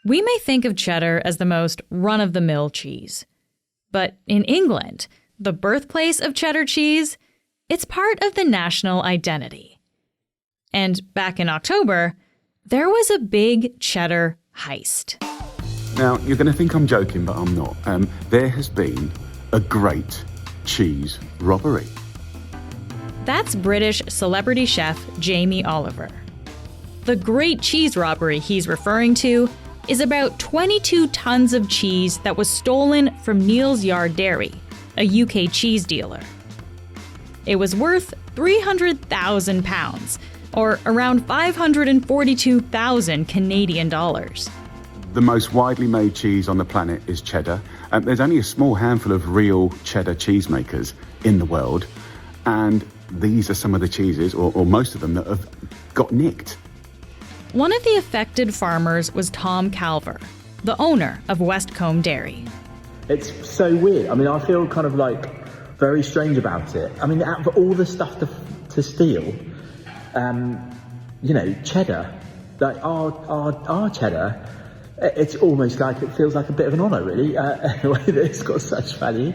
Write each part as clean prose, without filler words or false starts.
We may think of cheddar as the most run-of-the-mill cheese. But in England, the birthplace of cheddar cheese, it's part of the national identity. And back in October, there was a big cheddar heist. Now, you're going to think I'm joking, but I'm not. There has been a great cheese robbery. That's British celebrity chef Jamie Oliver. The Great Cheese Robbery he's referring to is about 22 tons of cheese that was stolen from Neal's Yard Dairy, a UK cheese dealer. It was worth £300,000, or around 542,000 Canadian dollars. The most widely made cheese on the planet is cheddar. There's only a small handful of real cheddar cheesemakers in the world, and these are some of the cheeses, or most of them, that have got nicked. One of the affected farmers was Tom Calver, the owner of Westcombe Dairy. It's so weird. I mean, I feel kind of like very strange about it. I mean, out of all the stuff to steal, cheddar, like our cheddar, it's almost like it feels like a bit of an honour, really, in a way that it's got such value.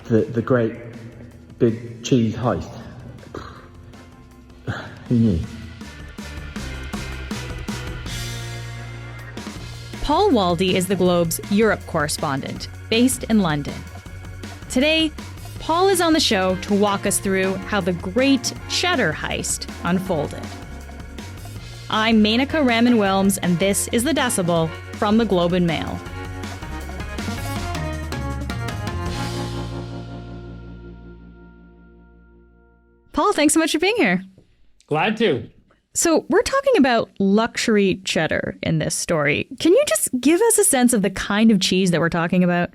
The great big cheese heist. Who knew? Paul Waldie is the Globe's Europe correspondent, based in London. Today, Paul is on the show to walk us through how the great cheddar heist unfolded. I'm Menaka Raman-Wilms, and this is The Decibel from the Globe and Mail. Paul, thanks so much for being here. Glad to. So we're talking about luxury cheddar in this story. Can you just give us a sense of the kind of cheese that we're talking about?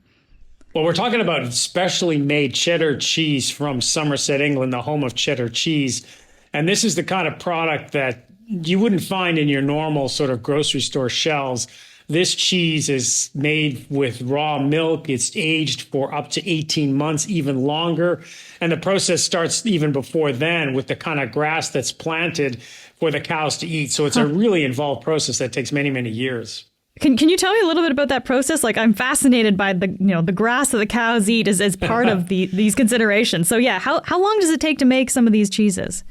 Well, we're talking about specially made cheddar cheese from Somerset, England, the home of cheddar cheese. And this is the kind of product that you wouldn't find in your normal sort of grocery store shelves. This cheese is made with raw milk. It's aged for up to 18 months, even longer. And the process starts even before then with the kind of grass that's planted for the cows to eat. So it's a really involved process that takes many, many years. Can you tell me a little bit about that process? Like, I'm fascinated by the grass that the cows eat as part of these considerations. So yeah, how long does it take to make some of these cheeses?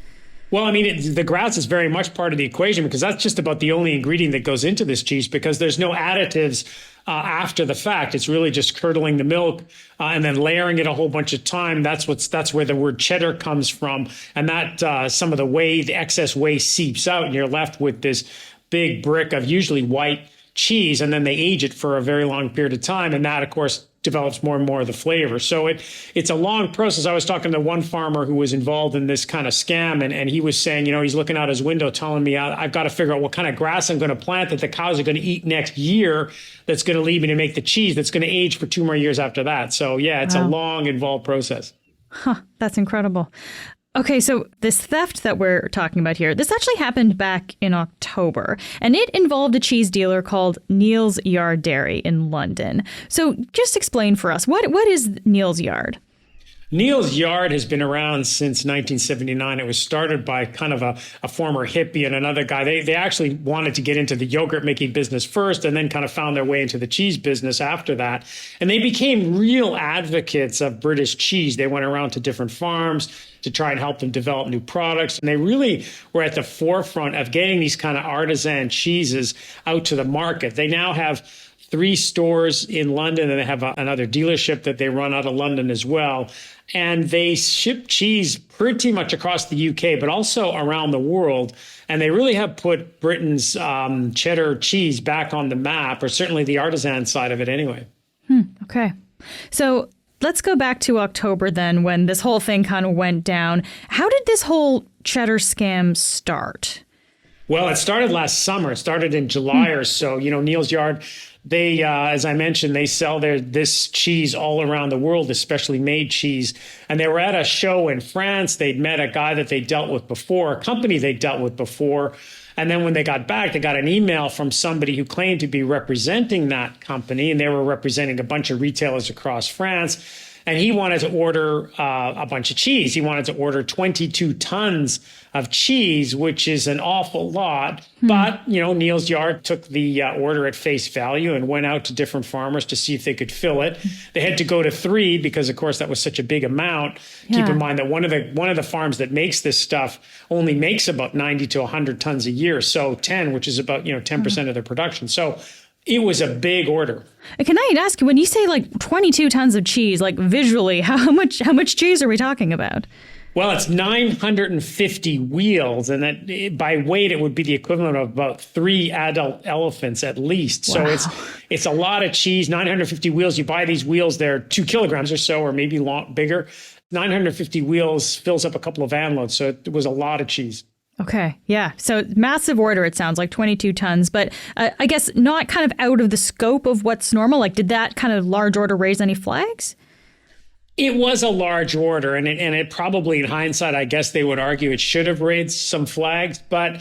Well, I mean, the grass is very much part of the equation because that's just about the only ingredient that goes into this cheese because there's no additives after the fact. It's really just curdling the milk and then layering it a whole bunch of time. That's where the word cheddar comes from. And that some of the excess whey seeps out and you're left with this big brick of usually white cheese. And then they age it for a very long period of time. And that, of course, develops more and more of the flavor. So it's a long process. I was talking to one farmer who was involved in this kind of scam, and he was saying, he's looking out his window telling me I've got to figure out what kind of grass I'm going to plant that the cows are going to eat next year that's going to lead me to make the cheese that's going to age for 2 more years after that. So yeah, it's a long, involved process. That's incredible. Okay, so this theft that we're talking about here, this actually happened back in October, and it involved a cheese dealer called Neal's Yard Dairy in London. So just explain for us, what is Neal's Yard? Neal's Yard has been around since 1979. It was started by kind of a former hippie and another guy. They actually wanted to get into the yogurt making business first and then kind of found their way into the cheese business after that. And they became real advocates of British cheese. They went around to different farms to try and help them develop new products. And they really were at the forefront of getting these kind of artisan cheeses out to the market. They now have 3 stores in London, and they have another dealership that they run out of London as well. And they ship cheese pretty much across the UK, but also around the world. And they really have put Britain's cheddar cheese back on the map, or certainly the artisan side of it anyway. Okay. So let's go back to October then, when this whole thing kind of went down. How did this whole cheddar scam start? Well, it started last summer. It started in July or so. Neal's Yard, they, as I mentioned, they sell this cheese all around the world, especially made cheese. And they were at a show in France. They'd met a guy that they dealt with before, a company they dealt with before. And then when they got back, they got an email from somebody who claimed to be representing that company. And they were representing a bunch of retailers across France. And he wanted to order a bunch of cheese. He wanted to order 22 tons of cheese, which is an awful lot. But, Neal's Yard took the order at face value and went out to different farmers to see if they could fill it. They had to go to 3 because, of course, that was such a big amount. Yeah. Keep in mind that one of the farms that makes this stuff only makes about 90 to 100 tons a year. So 10, which is about, 10% of their production. So it was a big order. Can I ask you, when you say like 22 tons of cheese, like visually, how much cheese are we talking about? Well, it's 950 wheels, and that by weight, it would be the equivalent of about 3 adult elephants at least. Wow. So it's a lot of cheese, 950 wheels. You buy these wheels, they're 2 kilograms or so, or maybe bigger. 950 wheels fills up a couple of van loads. So it was a lot of cheese. Okay. Yeah. So massive order, it sounds like 22 tons, but I guess not kind of out of the scope of what's normal. Like, did that kind of large order raise any flags? It was a large order, and it probably, in hindsight, I guess they would argue it should have raised some flags. But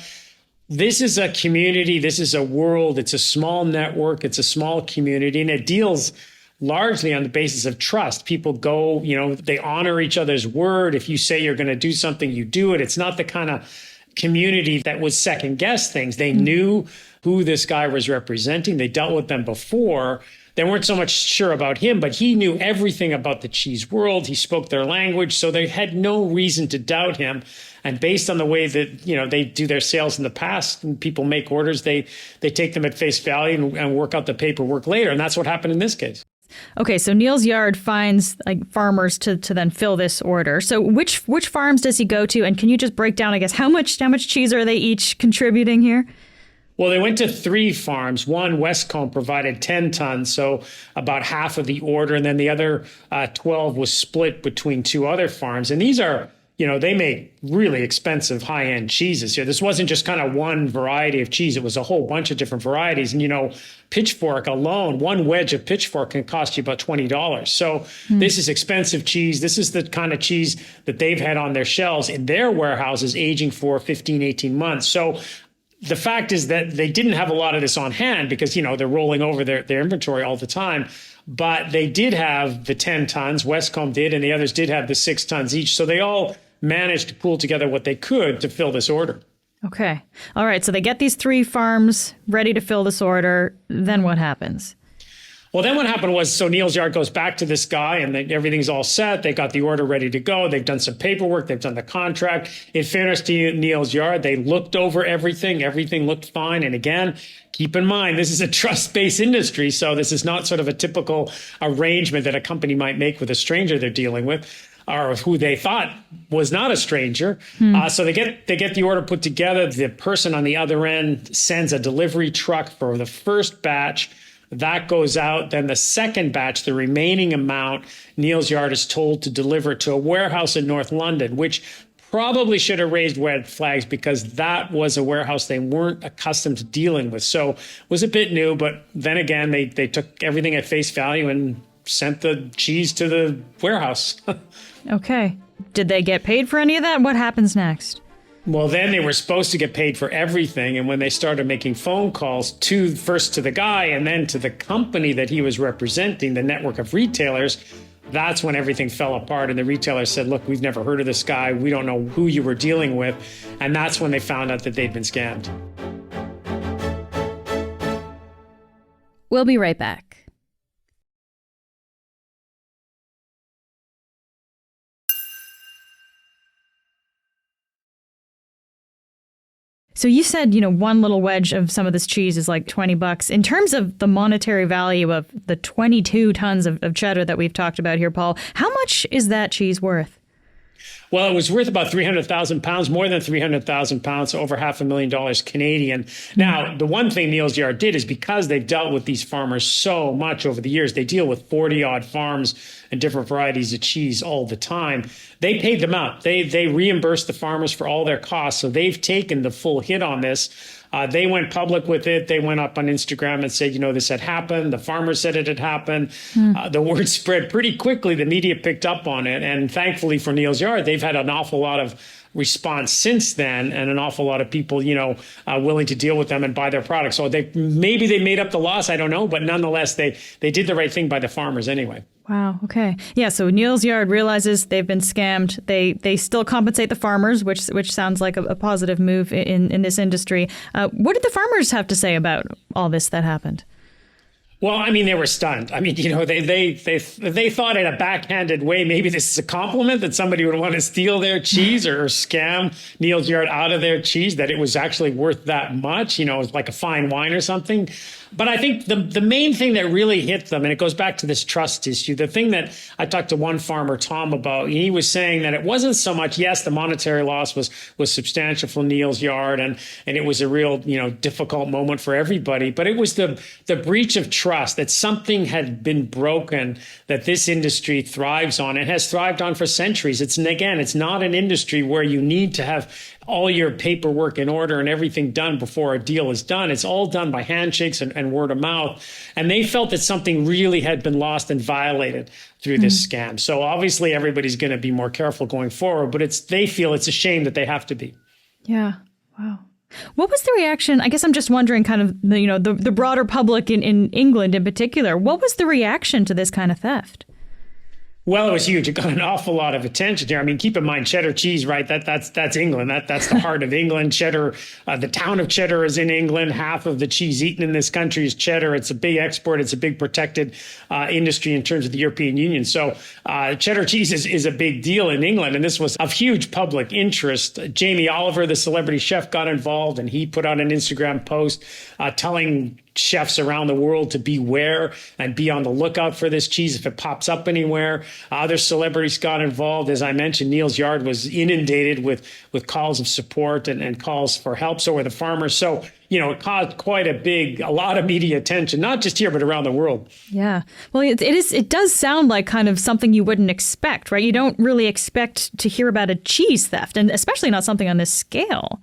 this is a community, this is a world, it's a small network, it's a small community, and it deals largely on the basis of trust. People go, they honor each other's word. If you say you're going to do something, you do it. It's not the kind of community that would second guess things. They knew who this guy was representing. They dealt with them before. They weren't so much sure about him, but he knew everything about the cheese world. He spoke their language, so they had no reason to doubt him. And based on the way that, they do their sales in the past, and people make orders, they take them at face value and work out the paperwork later. And that's what happened in this case. Okay, so Neal's Yard finds like farmers to then fill this order. So which farms does he go to? And can you just break down, I guess, how much cheese are they each contributing here? Well, they went to 3 farms. One, Westcombe, provided 10 tons, so about half of the order. And then the other 12 was split between 2 other farms. And these are, they make really expensive high-end cheeses here. This wasn't just kind of one variety of cheese. It was a whole bunch of different varieties. And, Pitchfork alone, one wedge of Pitchfork can cost you about $20. So this is expensive cheese. This is the kind of cheese that they've had on their shelves in their warehouses aging for 15, 18 months. So the fact is that they didn't have a lot of this on hand because, they're rolling over their inventory all the time. But they did have the 10 tons, Westcombe did, and the others did have the 6 tons each. So they all managed to pull together what they could to fill this order. Okay. All right. So they get these 3 farms ready to fill this order. Then what happens? Well, then what happened was, so Neal's Yard goes back to this guy and everything's all set. They got the order ready to go. They've done some paperwork. They've done the contract. In fairness to Neal's Yard, they looked over everything. Everything looked fine. And again, keep in mind, this is a trust-based industry. So this is not sort of a typical arrangement that a company might make with a stranger they're dealing with, or who they thought was not a stranger. So they get the order put together. The person on the other end sends a delivery truck for the first batch. That goes out. Then the second batch, the remaining amount, Neal's Yard is told to deliver to a warehouse in North London, which probably should have raised red flags because that was a warehouse they weren't accustomed to dealing with. So it was a bit new, but then again, they took everything at face value and sent the cheese to the warehouse. Okay. Did they get paid for any of that? What happens next? Well, then they were supposed to get paid for everything. And when they started making phone calls first to the guy and then to the company that he was representing, the network of retailers, that's when everything fell apart. And the retailers said, look, we've never heard of this guy. We don't know who you were dealing with. And that's when they found out that they'd been scammed. We'll be right back. So you said, one little wedge of some of this cheese is like $20. In terms of the monetary value of the 22 tons of cheddar that we've talked about here, Paul, how much is that cheese worth? Well, it was worth about 300,000 pounds, more than 300,000 pounds, so over $500,000 Canadian. Now, the one thing Neal's Yard did is because they've dealt with these farmers so much over the years, they deal with 40-odd farms and different varieties of cheese all the time. They paid them out. They reimbursed the farmers for all their costs, so they've taken the full hit on this. They went public with it. They went up on Instagram and said, this had happened. The farmers said it had happened. The word spread pretty quickly. The media picked up on it. And thankfully for Neal's Yard, they've had an awful lot of response since then, and an awful lot of people, willing to deal with them and buy their products. So maybe they made up the loss, I don't know, but nonetheless, they did the right thing by the farmers anyway. Wow. Okay. Yeah. So Neal's Yard realizes they've been scammed. They still compensate the farmers, which sounds like a positive move in this industry. What did the farmers have to say about all this that happened? Well, I mean, they were stunned. I mean, they thought in a backhanded way, maybe this is a compliment that somebody would want to steal their cheese or scam Neal's Yard out of their cheese, that it was actually worth that much, it was like a fine wine or something. But I think the main thing that really hit them, and it goes back to this trust issue, the thing that I talked to one farmer, Tom, about, he was saying that it wasn't so much, yes, the monetary loss was substantial for Neal's Yard, and it was a real, difficult moment for everybody, but it was the breach of trust, that something had been broken that this industry thrives on and has thrived on for centuries. It's not an industry where you need to have all your paperwork in order and everything done before a deal is done. It's all done by handshakes and word of mouth. And they felt that something really had been lost and violated through this scam. So obviously everybody's going to be more careful going forward, but they feel it's a shame that they have to be. Yeah. Wow. What was the reaction? I guess I'm just wondering, kind of, the broader public in England in particular. What was the reaction to this kind of theft? Well, it was huge. It got an awful lot of attention here. I mean, keep in mind, cheddar cheese, right? That's England. That's the heart of England. Cheddar, the town of Cheddar is in England. Half of the cheese eaten in this country is cheddar. It's a big export. It's a big protected industry in terms of the European Union. So cheddar cheese is a big deal in England. And this was of huge public interest. Jamie Oliver, the celebrity chef, got involved, and he put out an Instagram post telling chefs around the world to beware and be on the lookout for this cheese if it pops up anywhere. Other celebrities got involved. As I mentioned, Neal's Yard was inundated with calls of support and calls for help. So were the farmers. So, it caused quite a lot of media attention, not just here, but around the world. Yeah. Well, it does sound like kind of something you wouldn't expect, right? You don't really expect to hear about a cheese theft, and especially not something on this scale.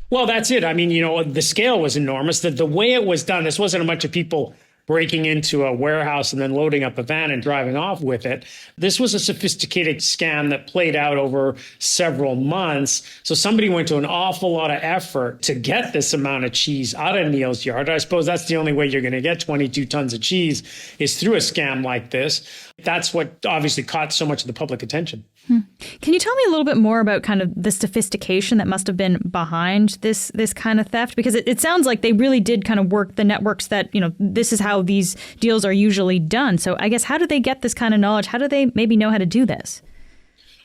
Well, that's it. I mean, the scale was enormous. The way it was done, this wasn't a bunch of people breaking into a warehouse and then loading up a van and driving off with it. This was a sophisticated scam that played out over several months. So somebody went to an awful lot of effort to get this amount of cheese out of Neal's Yard. I suppose that's the only way you're going to get 22 tons of cheese is through a scam like this. That's what obviously caught so much of the public attention. Can you tell me a little bit more about kind of the sophistication that must have been behind this kind of theft? Because it sounds like they really did kind of work the networks that, this is how these deals are usually done. So I guess, how did they get this kind of knowledge? How do they maybe know how to do this?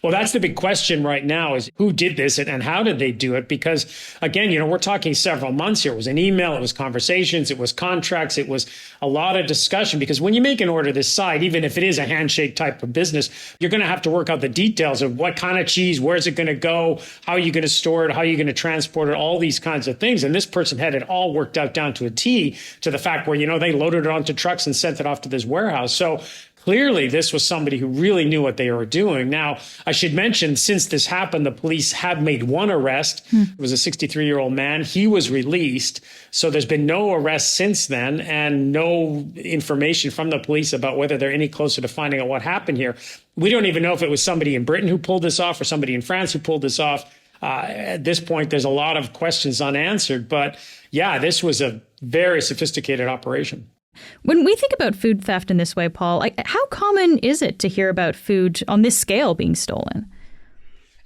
Well, that's the big question right now, is who did this and how did they do it? Because, again, we're talking several months here. It was an email, it was conversations, it was contracts, it was a lot of discussion. Because when you make an order this side, even if it is a handshake type of business, you're going to have to work out the details of what kind of cheese, where's it going to go, how are you going to store it, how are you going to transport it, all these kinds of things. And this person had it all worked out down to a T, to the fact where, they loaded it onto trucks and sent it off to this warehouse. So clearly, this was somebody who really knew what they were doing. Now, I should mention, since this happened, the police have made one arrest. It was a 63-year-old man. He was released. So there's been no arrest since then, and no information from the police about whether they're any closer to finding out what happened here. We don't even know if it was somebody in Britain who pulled this off or somebody in France who pulled this off. At this point, there's a lot of questions unanswered. But yeah, this was a very sophisticated operation. When we think about food theft in this way, Paul, how common is it to hear about food on this scale being stolen?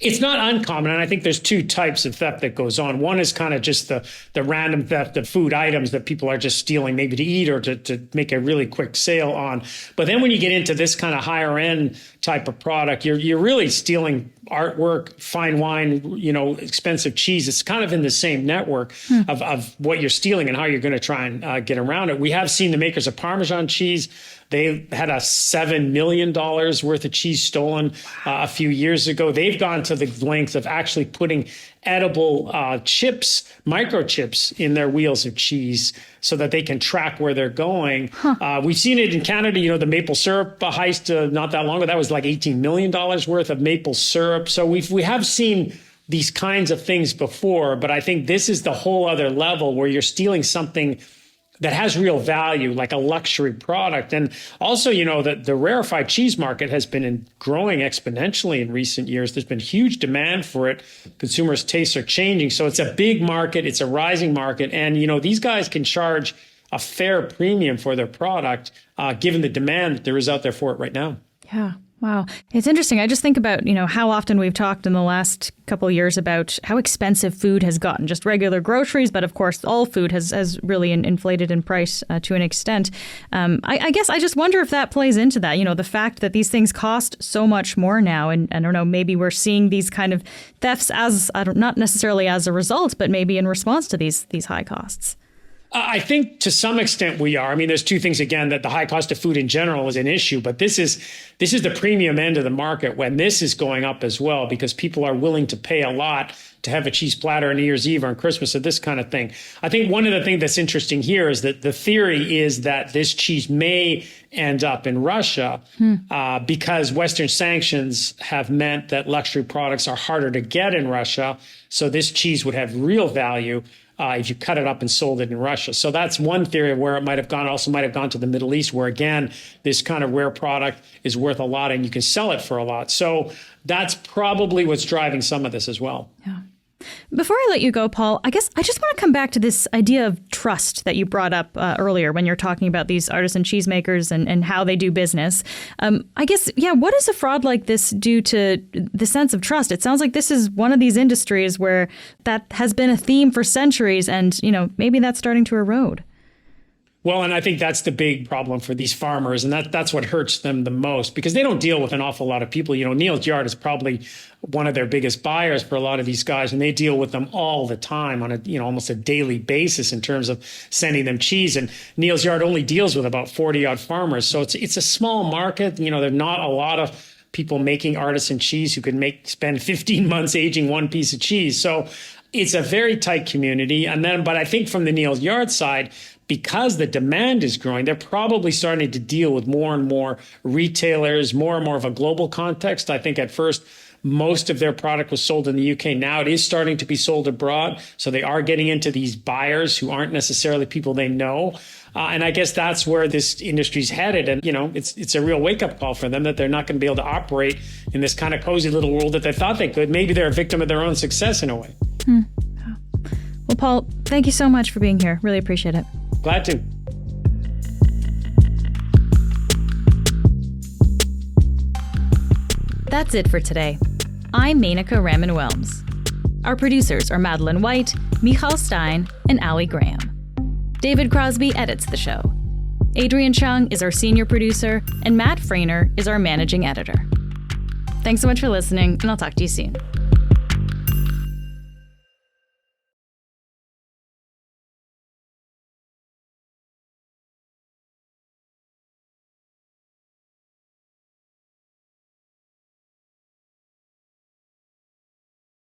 It's not uncommon, and I think there's two types of theft that goes on. One is kind of just the random theft of food items that people are just stealing, maybe to eat or to make a really quick sale on. But then when you get into this kind of higher end type of product, you're really stealing artwork, fine wine, expensive cheese. It's kind of in the same network of what you're stealing and how you're going to try and get around it. We have seen the makers of Parmesan cheese. They had a $7 million worth of cheese stolen a few years ago. They've gone to the length of actually putting edible chips, microchips in their wheels of cheese so that they can track where they're going. We've seen it in Canada, the maple syrup heist not that long ago. That was like $18 million worth of maple syrup. So we have seen these kinds of things before, but I think this is the whole other level where you're stealing something that has real value, like a luxury product. And also, the rarefied cheese market has been growing exponentially in recent years. There's been huge demand for it. Consumers' tastes are changing. So it's a big market. It's a rising market. And, these guys can charge a fair premium for their product, given the demand that there is out there for it right now. Yeah. Wow. It's interesting. I just think about, how often we've talked in the last couple of years about how expensive food has gotten, just regular groceries. But of course, all food has really inflated in price to an extent. I guess I just wonder if that plays into that, the fact that these things cost so much more now. And I don't know, maybe we're seeing these kind of thefts not necessarily as a result, but maybe in response to these high costs. I think to some extent we are. I mean, there's two things, again, that the high cost of food in general is an issue, but this is the premium end of the market when this is going up as well, because people are willing to pay a lot to have a cheese platter on New Year's Eve or on Christmas or this kind of thing. I think one of the things that's interesting here is that the theory is that this cheese may end up in Russia because Western sanctions have meant that luxury products are harder to get in Russia. So this cheese would have real value if you cut it up and sold it in Russia. So that's one theory of where it might have gone. Also might have gone to the Middle East, where, again, this kind of rare product is worth a lot and you can sell it for a lot. So that's probably what's driving some of this as well. Yeah. Before I let you go, Paul, I guess I just want to come back to this idea of trust that you brought up earlier when you're talking about these artisan cheesemakers and how they do business. I guess, what does a fraud like this do to the sense of trust? It sounds like this is one of these industries where that has been a theme for centuries and, maybe that's starting to erode. Well, and I think that's the big problem for these farmers, and that's what hurts them the most, because they don't deal with an awful lot of people. Neal's Yard is probably one of their biggest buyers for a lot of these guys, and they deal with them all the time on a almost a daily basis in terms of sending them cheese. And Neal's Yard only deals with about 40-odd farmers, so it's a small market. There are not a lot of people making artisan cheese who can spend 15 months aging one piece of cheese. So it's a very tight community. But I think from the Neal's Yard side, because the demand is growing, they're probably starting to deal with more and more retailers, more and more of a global context. I think at first, most of their product was sold in the UK. Now it is starting to be sold abroad. So they are getting into these buyers who aren't necessarily people they know. And I guess that's where this industry's headed. And, it's a real wake-up call for them that they're not going to be able to operate in this kind of cozy little world that they thought they could. Maybe they're a victim of their own success in a way. Well, Paul, thank you so much for being here. Really appreciate it. Glad to. That's it for today. I'm Menaka Raman-Wilms. Our producers are Madeline White, Michal Stein, and Ali Graham. David Crosby edits the show. Adrian Chung is our senior producer, and Matt Frainer is our managing editor. Thanks so much for listening, and I'll talk to you soon.